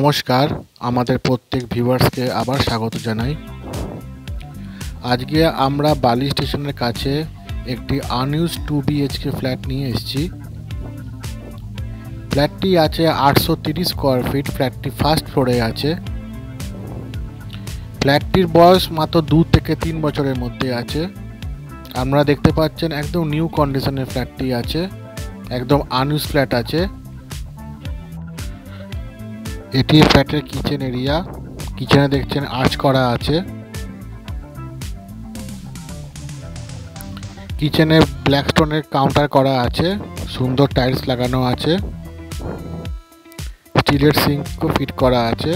নমস্কার, আমাদের প্রত্যেক ভিউয়ার্সকে আবার স্বাগত জানাই। আজকে আমরা বালি স্টেশনের কাছে একটি আনইউজড 2 BHK ফ্ল্যাট নিয়ে এসেছি। ফ্ল্যাটটি আছে 830 স্কোয়ার ফিট। ফ্ল্যাটটি ফার্স্ট ফ্লোরে আছে। ফ্ল্যাটটির বয়স মাত্র 2 থেকে 3 বছরের মধ্যে আছে। আপনারা দেখতে পাচ্ছেন একদম নিউ কন্ডিশনের ফ্ল্যাটটি আছে, একদম আনইউজড ফ্ল্যাট আছে। এটি ফ্ল্যাটের কিচেন এরিয়া। কিচেনে দেখছেন আর্চ করা আছে। কিচেনে ব্ল্যাক স্টোনের কাউন্টার করা আছে, সুন্দর টাইলস লাগানো আছে, স্টিলের সিঙ্কও ফিট করা আছে।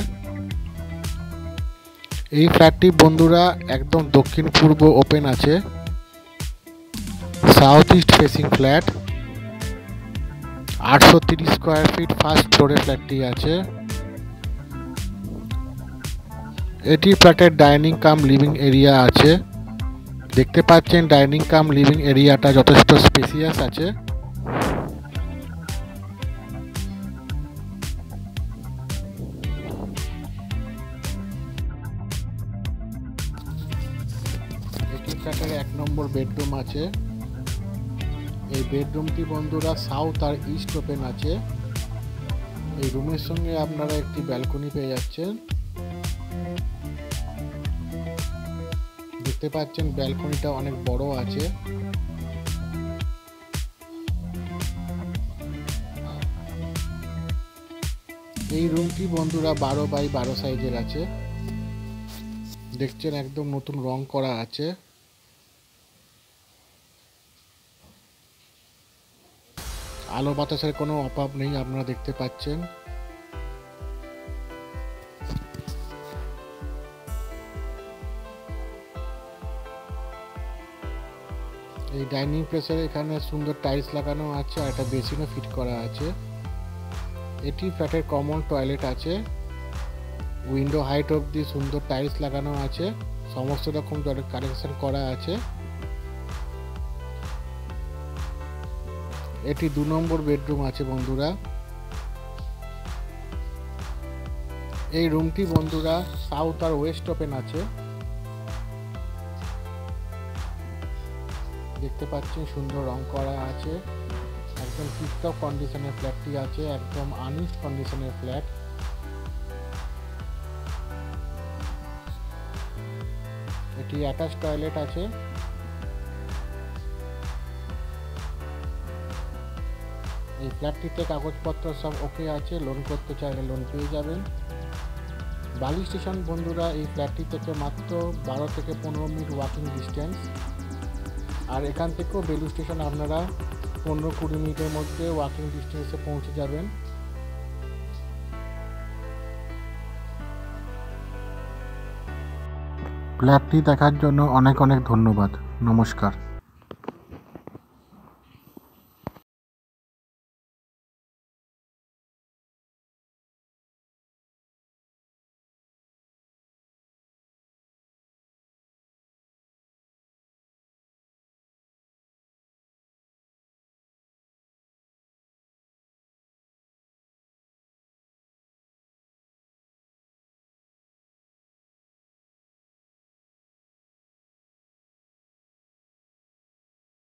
এই ফ্ল্যাটটি বন্ধুরা একদম দক্ষিণ পূর্ব ওপেন আছে, south east facing flat. 830 square feet first ফ্লোরে ফ্ল্যাটটি আছে। এটি ফ্ল্যাটের ডাইনিং কাম লিভিং এরিয়া আছে। দেখতে পাচ্ছেন ডাইনিং কাম লিভিং এরিয়াটা যথেষ্ট স্পেসিয়াস আছে। এটি ফ্ল্যাটের 1 নম্বর বেডরুম আছে। এই বেডরুমটি বন্ধুরা সাউথ আর ইস্ট ওপেন আছে। এই রুমের সঙ্গে আপনারা একটি ব্যালকনি পেয়ে যাচ্ছেন। দেখতে পাচ্ছেন ব্যালকনিটা অনেক বড় আছে। এই রুমটি বন্ধুরা 12x12 সাইজের আছে। দেখছেন একদম নতুন রং করা আছে। আলো বাতাসের কোনো অভাব নেই, আপনারা দেখতে পাচ্ছেন। এই ডাইনিং প্লেসের এখানে সুন্দর টাইলস লাগানো আছে আর একটা বেসিনও ফিট করা আছে। এটি ফ্ল্যাটের কমন টয়লেট আছে। উইন্ডো হাইট অবধি সুন্দর টাইলস লাগানো আছে, সমস্ত রকম জলের কানেকশন করা আছে। এটি 2 নম্বর বেডরুম আছে বন্ধুরা। এই রুমটি বন্ধুরা সাউথ আর ওয়েস্ট ওপেন আছে। দেখতে পাচ্ছেন সুন্দর রং করা আছে, একদম টিপটপ কন্ডিশনের ফ্ল্যাটটি আছে, একদম আনইউজড কন্ডিশনের ফ্ল্যাট। এটি অ্যাটাচ টয়লেট আছে। এই ফ্ল্যাটটিতে কাগজপত্র সব ওকে আছে, লোন করতে চাইলে লোন পেয়ে যাবেন। বালি স্টেশন বন্ধুরা এই ফ্ল্যাটটি থেকে মাত্র 12 থেকে 15 মিনিট ওয়াকিং ডিস্টেন্স। আর এখান থেকেও বেলু স্টেশন আপনারা 15-20 মিনিটের মধ্যে ওয়াকিং ডিস্টেন্সে পৌঁছে যাবেন। ফ্ল্যাটটি দেখার জন্য অনেক অনেক ধন্যবাদ। নমস্কার।